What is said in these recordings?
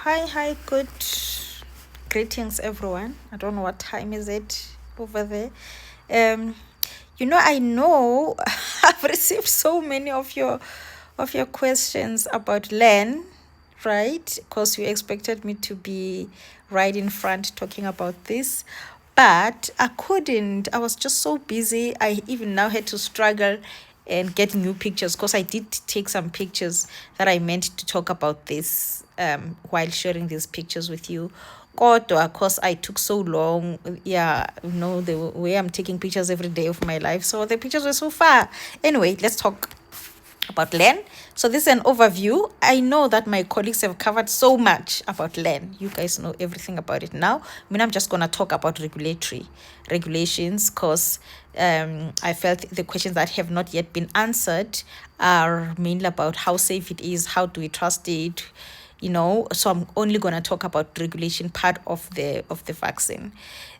Hi, good greetings, everyone. I don't know what time is it over there. Um, I know I've received so many of your questions about Len, right? Because you expected me to be right in front talking about this, but I couldn't. I was just so busy. I even now had to struggle and get new pictures because I did take some pictures that I meant to talk about this while sharing these pictures with you. Kodwa, of course, I took so long. Yeah, the way I'm taking pictures every day of my life. So the pictures were so far. Anyway, let's talk about Len. So this is an overview. I know that my colleagues have covered so much about Len. You guys know everything about it now. I'm just going to talk about regulations because I felt the questions that have not yet been answered are mainly about how safe it is, how do we trust it, so I'm only going to talk about regulation part of the vaccine.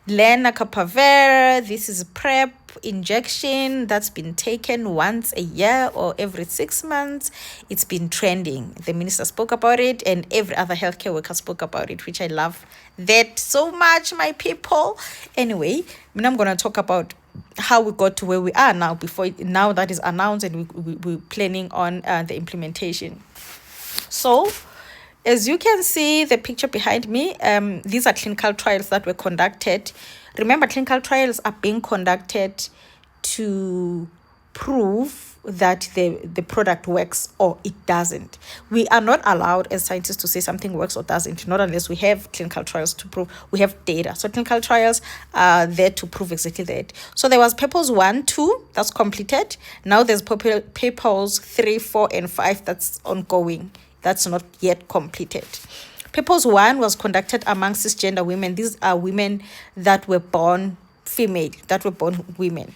Lenacapavir, this is PrEP injection that's been taken once a year or every 6 months. It's been trending. The minister spoke about it and every other healthcare worker spoke about it, which I love that so much, my people. Anyway, I'm going to talk about how we got to where we are now now that is announced and we're planning on the implementation. So as you can see, the picture behind me, these are clinical trials that were conducted. Remember, clinical trials are being conducted to prove that the product works or it doesn't. We are not allowed as scientists to say something works or doesn't, not unless we have clinical trials to prove. We have data. So clinical trials are there to prove exactly that. So there was PEPOS 1, 2, that's completed. Now there's PEPOS 3, 4, and 5 that's ongoing. That's not yet completed. PEPOS 1 was conducted among cisgender women. These are women that were born female, that were born women,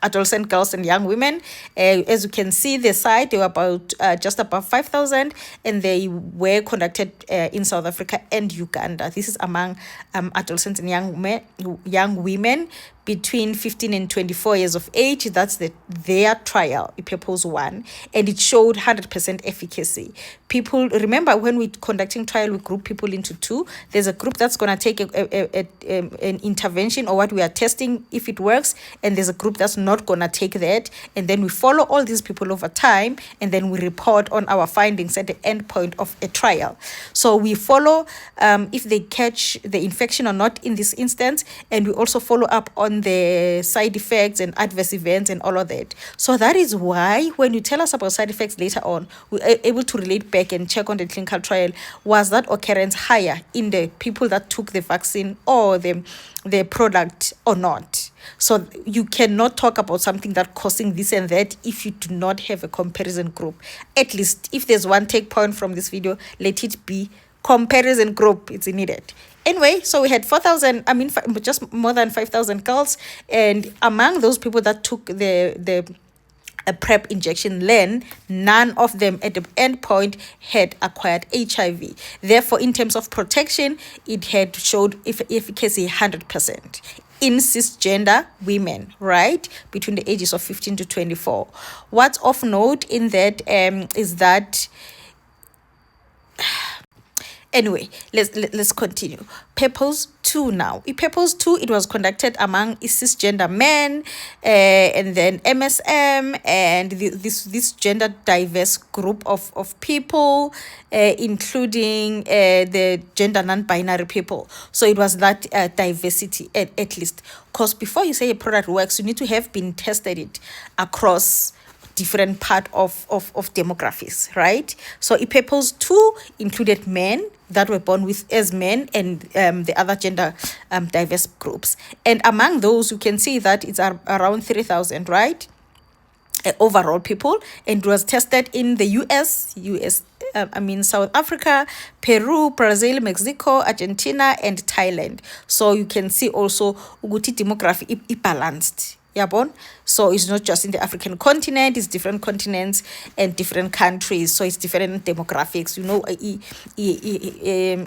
adolescent girls and young women. As you can see, the site, they were about just above 5,000, and they were conducted in South Africa and Uganda. This is among adolescents and young women between 15 and 24 years of age. That's their trial, PEPOS 1, and it showed 100% efficacy. People, remember when we're conducting trial, we group people into two. There's a group that's going to take an intervention or what we are testing if it works, and there's a group that's not going to take that, and then we follow all these people over time, and then we report on our findings at the end point of a trial. So we follow if they catch the infection or not in this instance, and we also follow up on the side effects and adverse events and all of that. So that is why when you tell us about side effects later on, we are able to relate back and check on the clinical trial. Was that occurrence higher in the people that took the vaccine or the product or not? So you cannot talk about something that causing this and that if you do not have a comparison group. At least if there's one take point from this video, let it be comparison group. It's needed. Anyway, so we had 4,000, just more than 5,000 girls. And among those people that took the PrEP injection, Len, none of them at the end point had acquired HIV. Therefore, in terms of protection, it had showed efficacy 100% in cisgender women, right, between the ages of 15 to 24. What's of note in that is that anyway, let's continue. PEPOS 2 now. In PEPOS 2, it was conducted among cisgender men, and then MSM, and this gender diverse group of people, including the gender non-binary people. So it was that diversity at least. Because before you say a product works, you need to have been tested it across different part of demographics, right? So PEPOS 2 included men that were born with as men and the other gender diverse groups. And among those, you can see that it's around 3,000, right? Overall people, and it was tested in the US, South Africa, Peru, Brazil, Mexico, Argentina, and Thailand. So you can see also ukuthi demography balanced. Yabon? So it's not just in the African continent, it's different continents and different countries. So it's different demographics.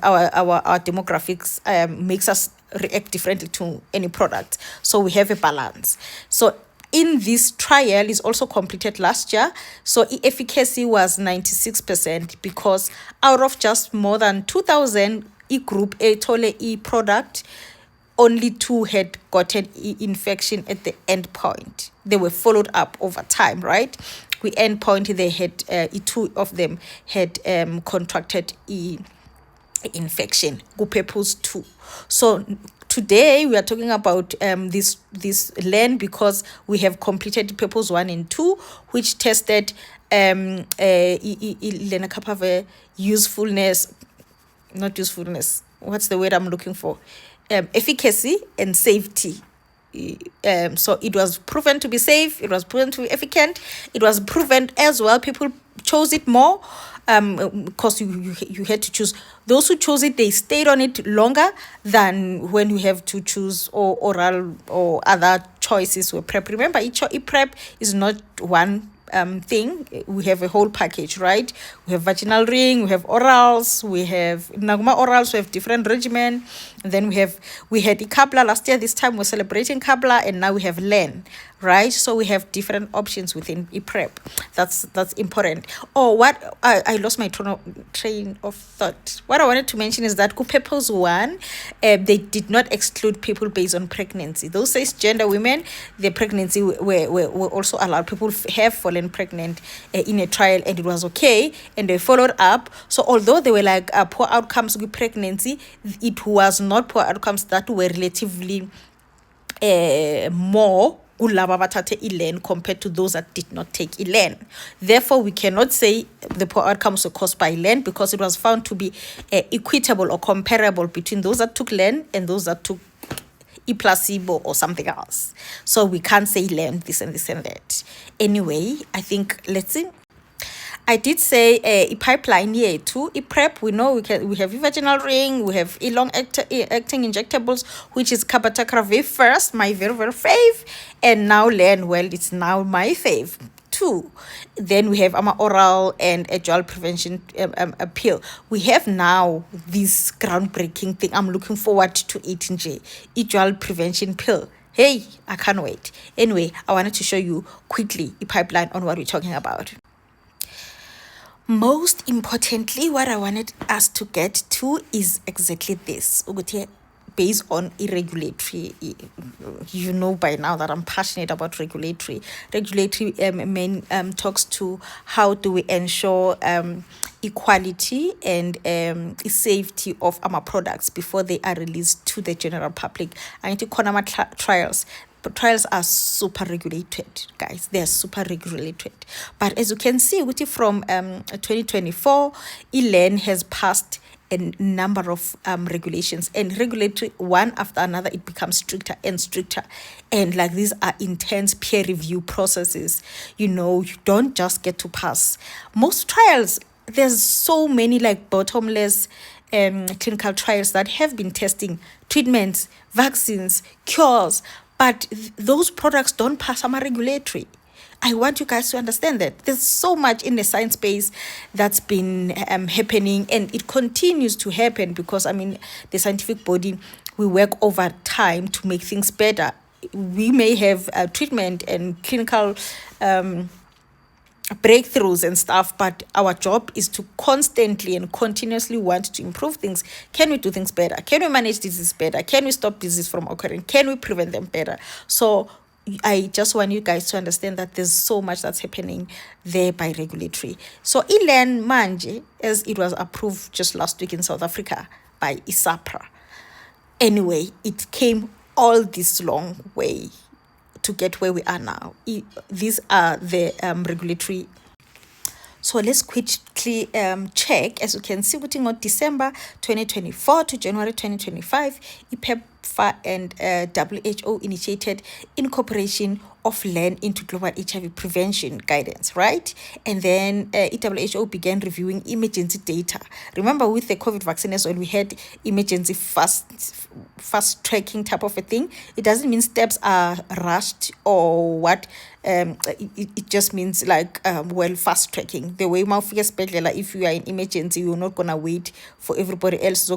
Our demographics makes us react differently to any product. So we have a balance. So in this trial is also completed last year. So efficacy was 96% because out of just more than 2,000 group A tole product, only 2 had gotten infection at the end point. They were followed up over time, right? We end point, they had 2 of them had contracted infection. Purpose 2. So today we are talking about this LEN because we have completed purpose 1 and 2, which tested Lenacapavir usefulness, not usefulness, what's the word I'm looking for, efficacy and safety. So it was proven to be safe, it was proven to be efficient, it was proven as well people chose it more, because you had to choose. Those who chose it, they stayed on it longer than when you have to choose or oral or other choices with PrEP. Remember, each PrEP is not one thing. We have a whole package, right? We have vaginal ring, we have orals, we have Naguma orals, we have different regimen. And then we had Ikabla last year. This time we're celebrating Kabla, and now we have LEN, right? So we have different options within PrEP. That's important. Oh, what I lost my train of thought. What I wanted to mention is that purpose 1, they did not exclude people based on pregnancy. Those cisgender women, their pregnancy were also allowed. People have fallen pregnant in a trial, and it was okay, and they followed up. So although they were like poor outcomes with pregnancy, it was not poor outcomes that were relatively more LEN compared to those that did not take LEN. Therefore, we cannot say the poor outcomes were caused by LEN because it was found to be equitable or comparable between those that took LEN and those that took placebo or something else. So we can't say LEN this and this and that. Anyway, I think let's see. I did say a pipeline here too. PrEP, we know we have vaginal ring, we have long acting injectables, which is Lenacapavir first, my very fave, and now LEN. Well, it's now my fave too. Then we have oral and a dual prevention pill. We have now this groundbreaking thing. I'm looking forward to it in a dual prevention pill. Hey, I can't wait. Anyway, I wanted to show you quickly a pipeline on what we're talking about. Most importantly, what I wanted us to get to is exactly this. Based on irregulatory, you know by now that I'm passionate about regulatory. Regulatory talks to how do we ensure equality and safety of our products before they are released to the general public. I need to call them trials. But trials are super regulated, guys. They are super regulated. But as you can see, from 2024, LEN has passed a number of regulations, and regulatory one after another, it becomes stricter and stricter. And like these are intense peer review processes. You don't just get to pass. Most trials, there's so many like bottomless clinical trials that have been testing treatments, vaccines, cures, but those products don't pass regulatory. I want you guys to understand that there's so much in the science space that's been happening, and it continues to happen because, the scientific body, we work over time to make things better. We may have treatment and clinical breakthroughs and stuff, but our job is to constantly and continuously want to improve things. Can we do things better? Can we manage disease better? Can we stop disease from occurring? Can we prevent them better? So I just want you guys to understand that there's so much that's happening there by regulatory. So LEN manje, as it was approved just last week in South Africa by ISAPRA. Anyway, it came all this long way to get where we are now. These are the regulatory. So let's quickly check. As you can see, on December 2024 to January 2025, PEPFAR and WHO initiated incorporation of LEN into global HIV prevention guidance, right? And then WHO began reviewing emergency data. Remember, with the COVID vaccine as well, we had emergency fast tracking type of a thing. It doesn't mean steps are rushed or what. It just means like fast tracking. The way if you are in emergency, you're not gonna wait for everybody else.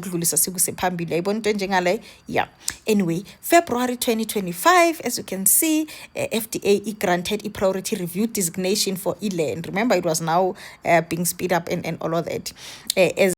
Yeah. Anyway, February 2025, as you can see, FDA granted a priority review designation for Elan. Remember, it was now being speed up and all of that. As